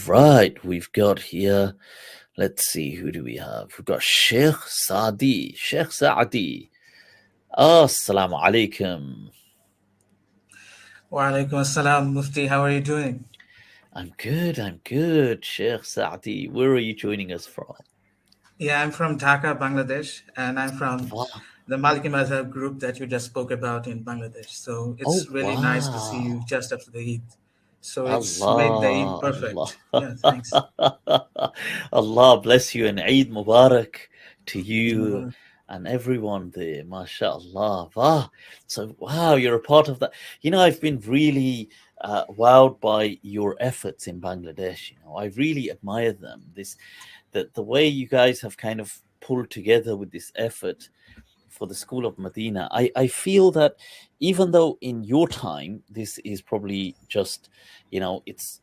right, we've got here, let's see, who do we have? We've got Sheik Sadi. Sheik Sadi. Assalamu alaikum. Wa alaikum assalam, Mufti. How are you doing? I'm good, Sheikh Sadi. Where are you joining us from? Yeah, I'm from Dhaka, Bangladesh, and I'm from Wow. the Maliki Madhab group that you just spoke about in Bangladesh. So Oh, it's really nice to see you wow. just after the Eid. So it's made the Eid Allah, Allah. perfect. Yeah, thanks. Allah bless you and Eid Mubarak to Eid you Mubarak. and everyone there. MashaAllah. Wow. So, wow, you're a part of that. I've been really wowed by your efforts in Bangladesh. I really admire them. The way you guys have kind of pulled together with this effort for the school of Medina. I feel that even though in your time this is probably just, it's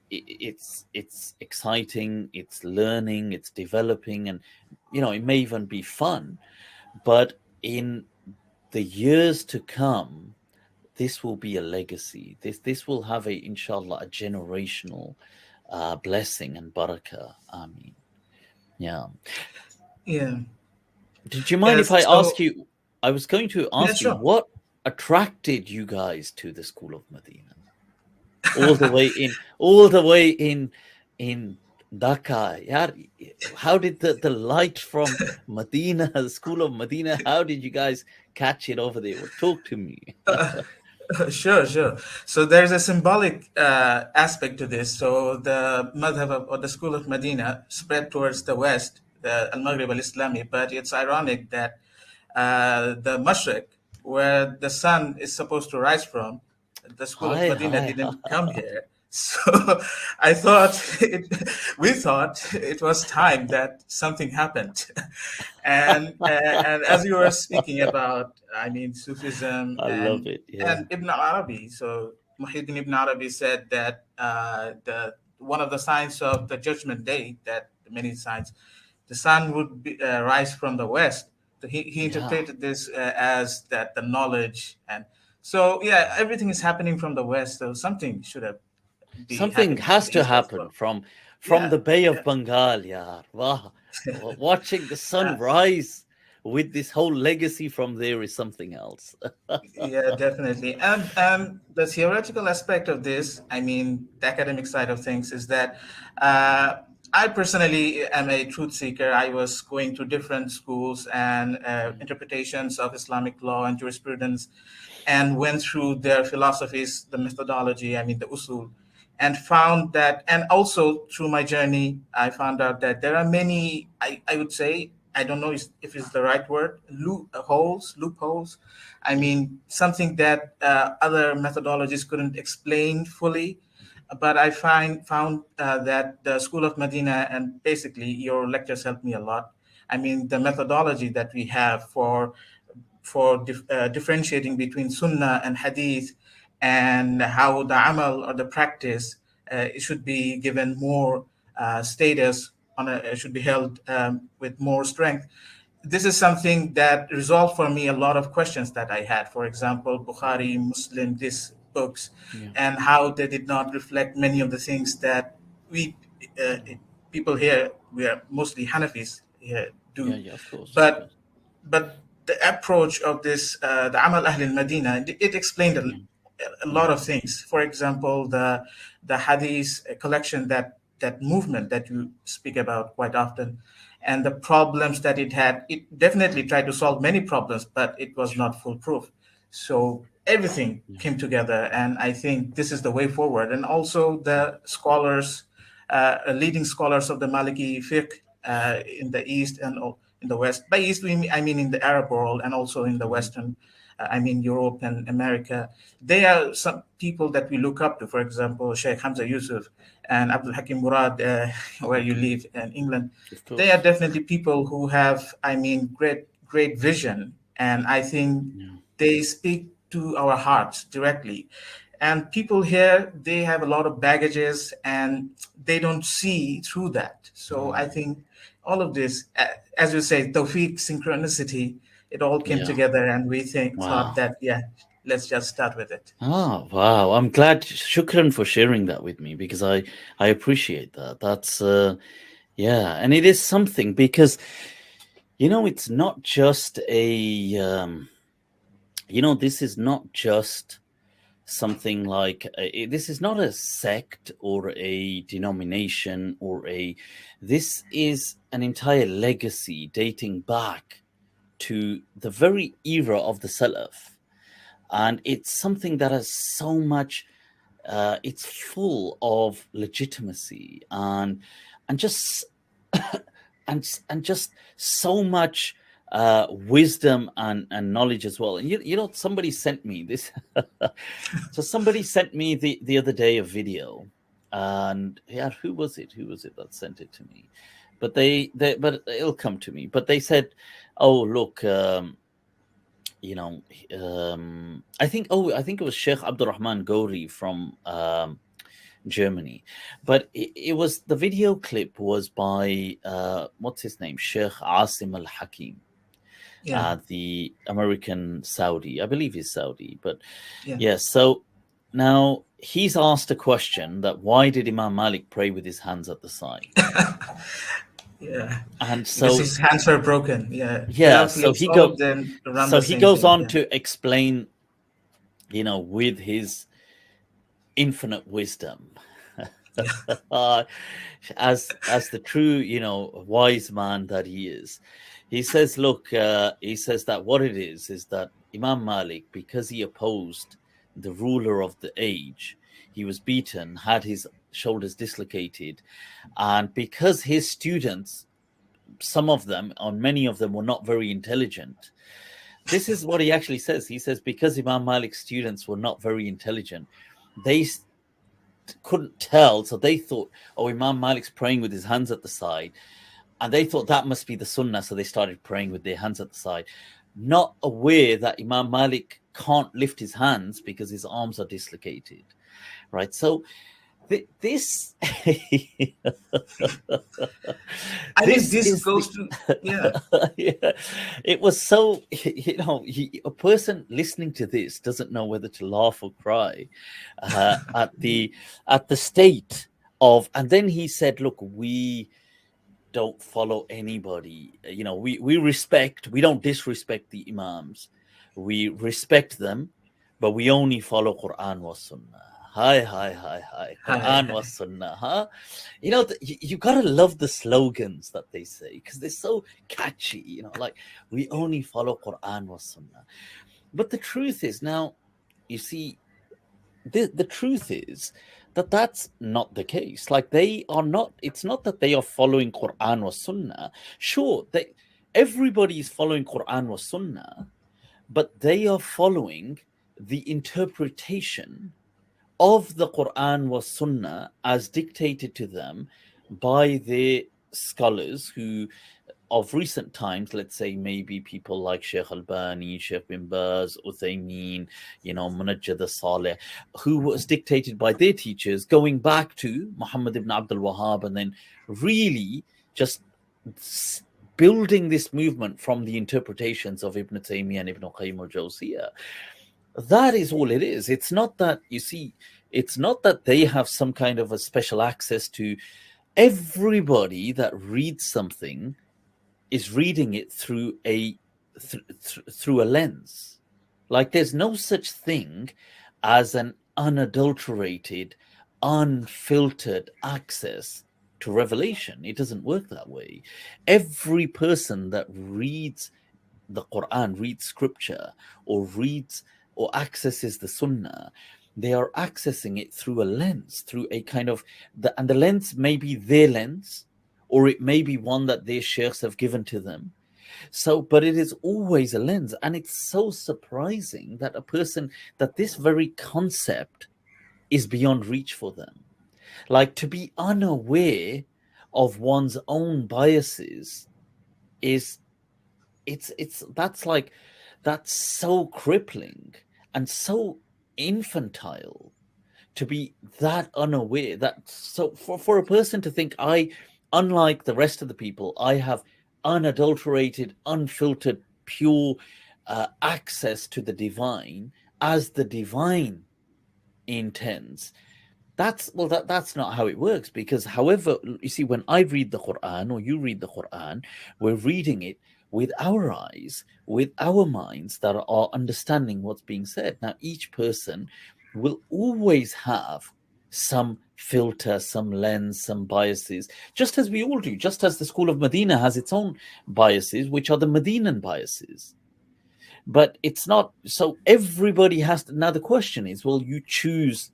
exciting, it's learning, it's developing, and it may even be fun, but in the years to come, this will be a legacy. This will have inshallah, a generational blessing and barakah. I mean, yeah. Yeah. Did you mind if Yes. I So ask you? I was going to yeah, ask you sure. what attracted you guys to the School of Medina, all the way in Dhaka. Yeah, how did the light from Medina, the School of Medina, how did you guys catch it over there? Well, talk to me. Sure, sure. So there's a symbolic aspect to this. So the madhab or the school of Medina spread towards the west, the al-Maghrib al-Islami, but it's ironic that the Mashriq, where the sun is supposed to rise from, the school of Hi, Medina hi, hi. didn't come here. So I thought we thought it was time that something happened, and as you were speaking about, I mean, Sufism I love it. Yeah, and Ibn Arabi. So Muhyiddin Ibn Arabi said that the one of the signs of the Judgment Day, that many signs, the sun would rise from the west. So he yeah. interpreted this as that the knowledge, and so yeah, everything is happening from the west. So something should have be Something happening from has the to east as happen well. from Yeah, the Bay of yeah. Bengal, yeah. Wow. Watching the sun Uh, rise with this whole legacy from there is something else. Yeah, definitely. And the theoretical aspect of this, I mean, the academic side of things, is that uh, I personally am a truth seeker. I was going to different schools and interpretations of Islamic law and jurisprudence, and went through their philosophies, the methodology, I mean, the usul, and found that, and also through my journey, I found out that there are many, I would say, I don't know if it's the right word, loopholes. I mean, something that other methodologies couldn't explain fully. But I found that the School of Medina and basically your lectures helped me a lot. I mean, the methodology that we have for differentiating between Sunnah and Hadith, and how the amal or the practice it should be given more status it should be held with more strength. This is something that resolved for me a lot of questions that I had. For example, Bukhari, Muslim, these books, Yeah. and how they did not reflect many of the things that we uh, people here, we are mostly Hanafis here, Yeah, do. yeah, of course, of But course. the approach of this, the Amal Ahl al-Madina, it explained Yeah, a yeah, lot of things. For example, the Hadith collection, that movement that you speak about quite often, and the problems that it had. It definitely tried to solve many problems, but it was sure. not foolproof. So everything Yeah, came together, and I think this is the way forward. And also yeah, the scholars, leading scholars of the Maliki fiqh in the East and in the West. By East, I mean in the Arab world, and also in the mhm, Western, I mean Europe and America. They are some people that we look up to. For example, Sheikh Hamza Yusuf and Abdul Hakim Murad, where you mhm, live in England. of They are course. definitely people who have, I mean, great vision, and I think Yeah, they speak to our hearts directly. And people here, they have a lot of baggages, and they don't see through that. So I mm, think all of this, as you say, tawfiq, synchronicity, it all came yeah. together, and we thought Wow. that, yeah, let's just start with it. Oh, wow. I'm glad. Shukran for sharing that with me, because I appreciate that. That's yeah, and it is something, because it's not just this is not just something like this is not a sect or a denomination or this is an entire legacy dating back to the very era of the Salaf, and it's something that has so much it's full of legitimacy and just and just so much wisdom and knowledge as well. And somebody sent me this. So somebody sent me the other day a video, and yeah, who was it? Who was it that sent it to me? But but it'll come to me. But they said, "Oh, look, I think it was Sheikh Abdurrahman Gori from Germany, but it was the video clip was by what's his name, Sheikh Assim al Hakim, Yeah, the American Saudi, I believe he's Saudi, but yeah. yeah. So now he's asked a question that why did Imam Malik pray with his hands at the side? Yeah, And because so his hands were broken. Yeah, yeah, God so placed all of them around so the he same goes thing. on Yeah. to explain, with his infinite wisdom, uh, as the true, wise man that he is. He says, look, he says that what it is that Imam Malik, because he opposed the ruler of the age, he was beaten, had his shoulders dislocated, and because his students, some of them, or many of them, were not very intelligent. This is what he actually says. He says, because Imam Malik's students were not very intelligent, they couldn't tell. So they thought, oh, Imam Malik's praying with his hands at the side. And they thought that must be the sunnah. So they started praying with their hands at the side, not aware that Imam Malik can't lift his hands because his arms are dislocated. Right. So this I mean, this this is the goes to, yeah. yeah, it was so a person listening to this doesn't know whether to laugh or cry at the state of. And then he said, look, we don't follow anybody, we don't disrespect the imams, we respect them, but we only follow Quran was Sunnah. Hi, hi, hi, hi. Hi, Quran was Sunnah, huh? You gotta love the slogans that they say, because they're so catchy, like we only follow Quran was Sunnah. But the truth is, now, you see, the truth is that that's not the case. Like, they are not, it's not that they are following Quran or Sunnah. Sure, everybody is following Quran or Sunnah, but they are following the interpretation of the Quran was Sunnah as dictated to them by their scholars who, of recent times, let's say maybe people like Sheikh Albani, Sheikh bin Baz, Uthaymeen, Munajjid Saleh, who was dictated by their teachers going back to Muhammad ibn Abdul Wahhab, and then really just building this movement from the interpretations of Ibn Taymiyyah and Ibn Qayyim al-Jawziyah. That is all it is. It's not that, you see, it's not that they have some kind of a special access to. Everybody that reads something is reading it through through a lens. Like, there's no such thing as an unadulterated, unfiltered access to revelation. It doesn't work that way. Every person that reads the Quran, reads scripture, or reads or accesses the Sunnah, they are accessing it through a lens, through a kind of and the lens may be their lens, or it may be one that their sheikhs have given to them. So, but it is always a lens, and it's so surprising that that this very concept is beyond reach for them. Like, to be unaware of one's own biases is that's so crippling and so infantile, to be that unaware. That, so for a person to think, unlike the rest of the people, I have unadulterated, unfiltered, pure access to the divine, as the divine intends. That's not how it works, because however, you see, when I read the Quran or you read the Quran, we're reading it with our eyes, with our minds that are understanding what's being said. Now each person will always have some filter, some lens, some biases, just as we all do, just as the school of Medina has its own biases, which are the Medinan biases. But it's not so everybody has to. Now the question is, well, you choose,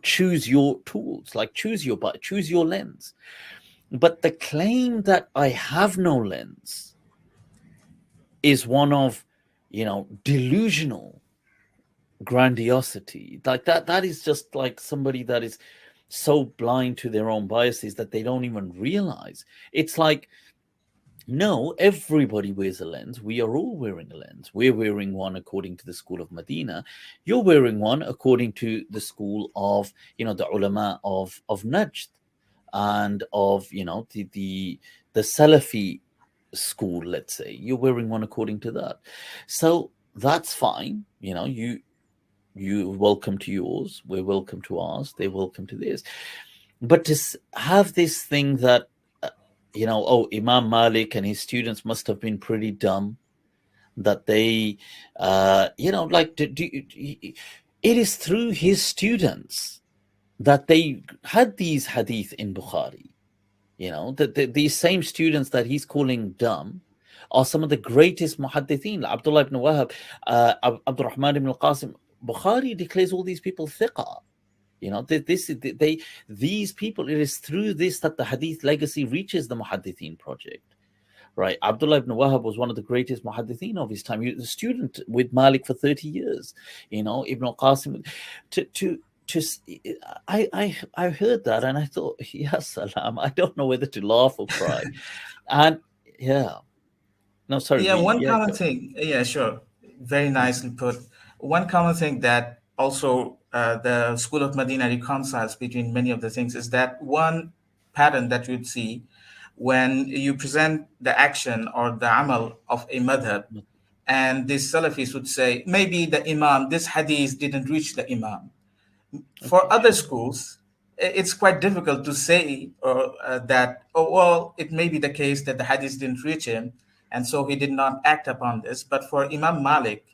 choose your tools, like choose your lens. But the claim that I have no lens is one of, delusional grandiosity. Like that is just like somebody that is so blind to their own biases that they don't even realize. It's like, no, everybody wears a lens. We are all wearing a lens. We're wearing one according to the school of Medina. You're wearing one according to the school of, the ulama of Najd, and of, the Salafi school, let's say. You're wearing one according to that. So that's fine. You welcome to yours. We're welcome to ours. They're welcome to theirs. But to have this thing that, oh, Imam Malik and his students must have been pretty dumb, that they, like, it is through his students that they had these hadith in Bukhari. These same students that he's calling dumb are some of the greatest muhaddithin. Abdullah ibn Wahab, Abdurrahman ibn al-Qasim. Bukhari declares all these people thiqah. These people, it is through this that the hadith legacy reaches the muhaddithin project, right? Abdullah ibn Wahab was one of the greatest muhaddithin of his time. He was a student with Malik for 30 years. Ibn al-Qasim. To I heard that and I thought, yes, salam. I don't know whether to laugh or cry. And yeah, no, sorry, Yeah, one yeah, common thing. Yeah, sure. Very nicely put. One common thing that also the School of Medina reconciles between many of the things is that one pattern that you'd see when you present the action or the amal of a madhab, and these Salafis would say, maybe the Imam, this hadith didn't reach the Imam. For okay, other sure, schools, it's quite difficult to say that, oh, well, it may be the case that the hadith didn't reach him, and so he did not act upon this. But for Imam Malik,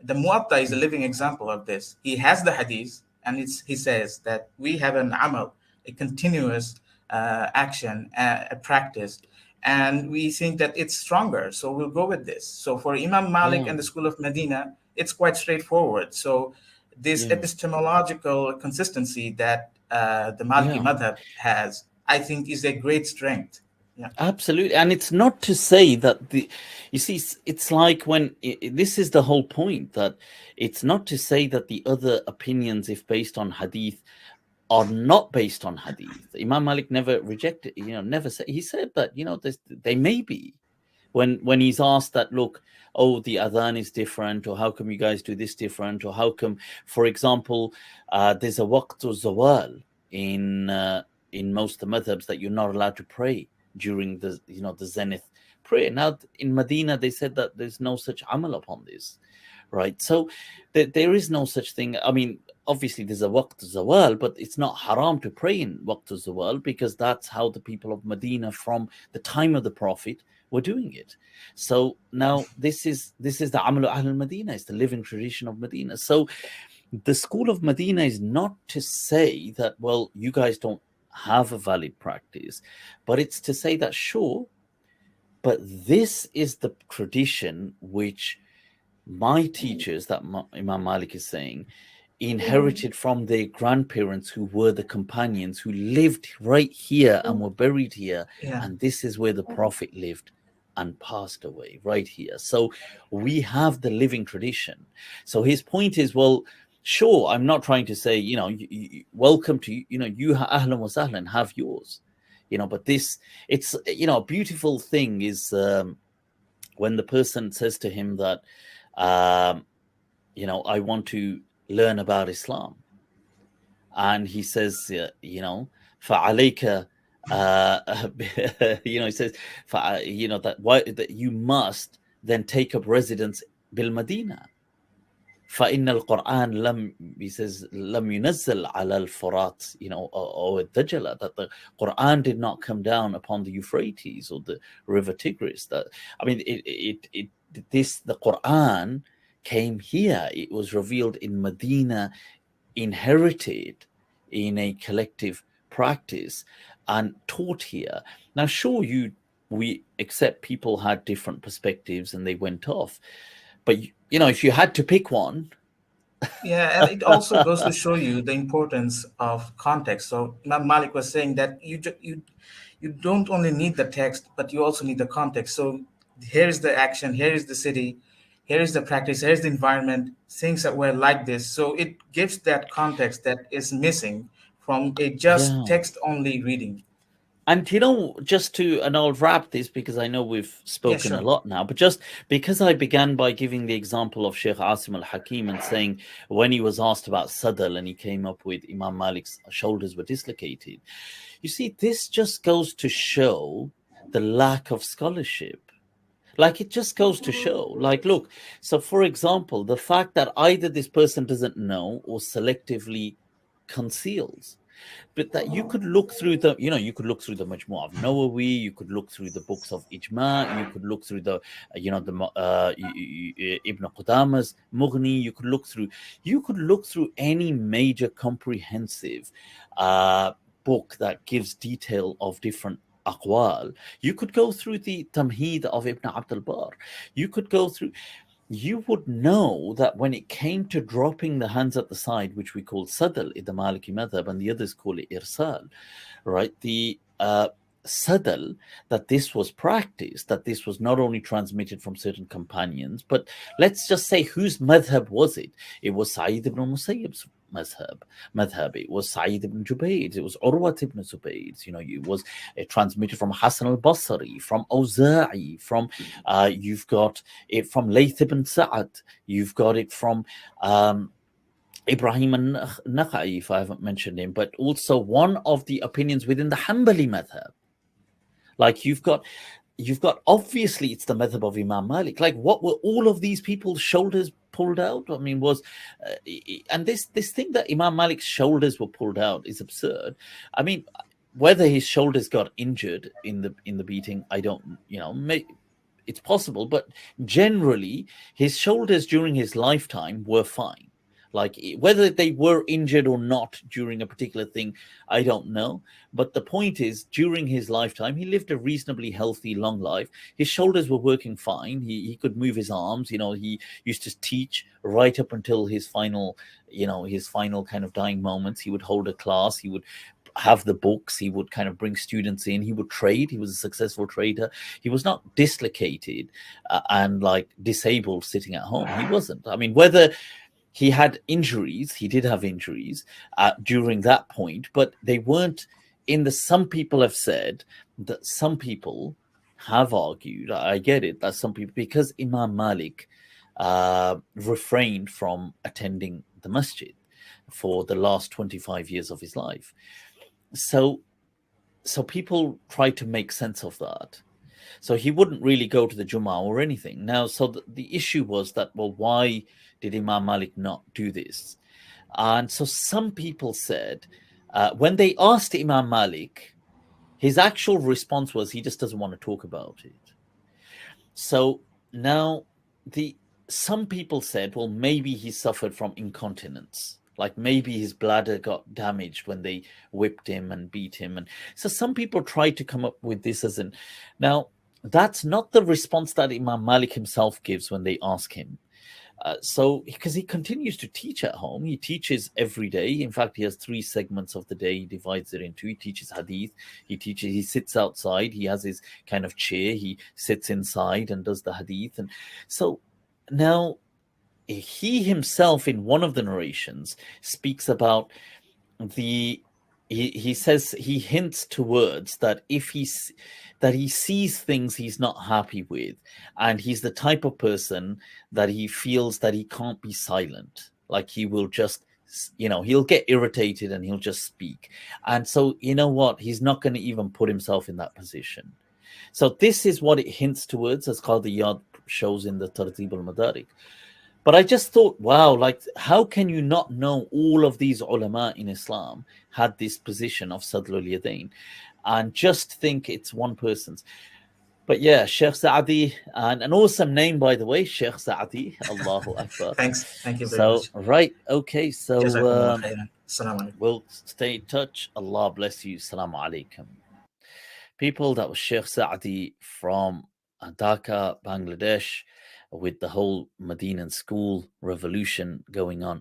the Muwatta is a living example of this. He has the hadith, and he says that we have an amal, a continuous action, a practice, and we think that it's stronger, so we'll go with this. So for Imam Malik yeah, and the School of Medina, it's quite straightforward. So this yeah, epistemological consistency that the Maliki yeah. Madhab has, I think, is a great strength. Yeah. Absolutely. And it's not to say that you see, it's like when this is the whole point, that it's not to say that the other opinions, if based on hadith, are not based on hadith. Imam Malik never rejected, never said, he said that, they may be. When he's asked that, look, oh, the adhan is different, or how come you guys do this different, or how come, for example, there's a waqtu zawal in most of the madhabs that you're not allowed to pray during the zenith prayer. Now in Medina they said that there's no such amal upon this, right? So there is no such thing. I mean, obviously there's a waqt zawal, but it's not haram to pray in waqt zawal, because that's how the people of Medina from the time of the Prophet were doing it. So now this is the amal of Ahl Medina, it's the living tradition of Medina. So the school of Medina is not to say that, well, you guys don't have a valid practice, but it's to say that, sure, but this is the tradition which my teachers, that Imam Malik is saying, inherited from their grandparents, who were the companions, who lived right here and were buried here. Yeah. And this is where the Prophet lived and passed away, right here. So we have the living tradition. So his point is, well, sure, I'm not trying to say, welcome to, you ahlan wa sahlan, have yours, but this, it's, a beautiful thing is when the person says to him that, I want to learn about Islam. And he says, فَعَلَيْكَ, he says, that why that you must then take up residence bil Madina. فإن القرآن لم, he says, لم ينزل على الفرات, or الدجلة, that the Quran did not come down upon the Euphrates or the river Tigris. That, I mean, the Quran came here. It was revealed in Medina, inherited in a collective practice and taught here. Now, sure, we accept people had different perspectives and they went off, but if you had to pick one. Yeah, and it also goes to show you the importance of context. So Imam Malik was saying that you don't only need the text, but you also need the context. So here is the action, here is the city, here is the practice, here is the environment, things that were like this. So it gives that context that is missing from a just Yeah. text only reading. And and I'll wrap this because I know we've Yeah, spoken a sure. lot now, but just because I began by giving the example of Sheikh Assim al Hakim and saying when he was asked about Sadl and he came up with Imam Malik's shoulders were dislocated. You see, this just goes to show the lack of scholarship. Like, it just goes to show, like, look, so for example, the fact that either this person doesn't know or selectively conceals, but that you could look through the Majmu' of Nawawi, you could look through the books of Ijma, you could look through the Ibn Qudama's Mughni, you could look through any major comprehensive book that gives detail of different aqwal. You could go through the Tamheed of Ibn Abd al-Barr. You could go through, you would know that when it came to dropping the hands at the side, which we call Sadl in the Maliki Madhab, and the others call it Irsal, right? The Sadl, that this was practiced, that this was not only transmitted from certain companions, but let's just say whose madhab was it? It was Sa'id ibn Musayyib's madhab. It was Sa'id ibn Jubayd. It was Urwat ibn Zubayd. It was transmitted from Hassan al-Basri, from Awza'i, from you've got it from Layth ibn Sa'ad. You've got it from Ibrahim al-Nakhai, if I haven't mentioned him, but also one of the opinions within the Hanbali madhab. Like, you've got obviously it's the madhab of Imam Malik. Like, what were all of these people's shoulders pulled out? I mean, and this thing that Imam Malik's shoulders were pulled out is absurd. I mean, whether his shoulders got injured in the beating, I don't, it's possible, but generally his shoulders during his lifetime were fine. Like, whether they were injured or not during a particular thing, I don't know. But the point is, during his lifetime, he lived a reasonably healthy, long life. His shoulders were working fine. He could move his arms. He used to teach right up until his final kind of dying moments. He would hold a class. He would have the books. He would kind of bring students in. He would trade. He was a successful trader. He was not dislocated and like disabled sitting at home. He wasn't. I mean, whether he had injuries, he did have injuries during that point, but they weren't some people have said that some people have argued, I get it, that some people, because Imam Malik refrained from attending the masjid for the last 25 years of his life. So people try to make sense of that. So he wouldn't really go to the Jummah or anything. Now, so the issue was that, well, why did Imam Malik not do this? And so some people said, when they asked Imam Malik, his actual response was he just doesn't want to talk about it. So now some people said, well, maybe he suffered from incontinence. Like, maybe his bladder got damaged when they whipped him and beat him. And so some people tried to come up with this now, that's not the response that Imam Malik himself gives when they ask him. So, because he continues to teach at home, he teaches every day. In fact, he has 3 segments of the day. He divides it into. He teaches hadith. He sits outside. He has his kind of chair. He sits inside and does the hadith. And so now he himself, in one of the narrations, speaks about he says, he hints towards that if he sees things he's not happy with, and he's the type of person that he feels that he can't be silent. Like, he will just, he'll get irritated and he'll just speak. And so, what? He's not going to even put himself in that position. So this is what it hints towards, as Qadi Iyad shows in the Tartib al-Madarik. But I just thought, wow, like how can you not know all of these ulama in Islam had this position of Sadlul Yadain and just think it's one person's? But yeah, Sheikh Sadi, and an awesome name, by the way, Sheikh Sadi, Allahu Akbar. Thank you very So, much. right, okay, so Jazakumullah khairan. Assalamu alaikum. we'll stay in touch. Allah bless you. Assalamu alaikum. People, that was Sheikh Sadi from Dhaka, Bangladesh, with the whole Medinan school revolution going on.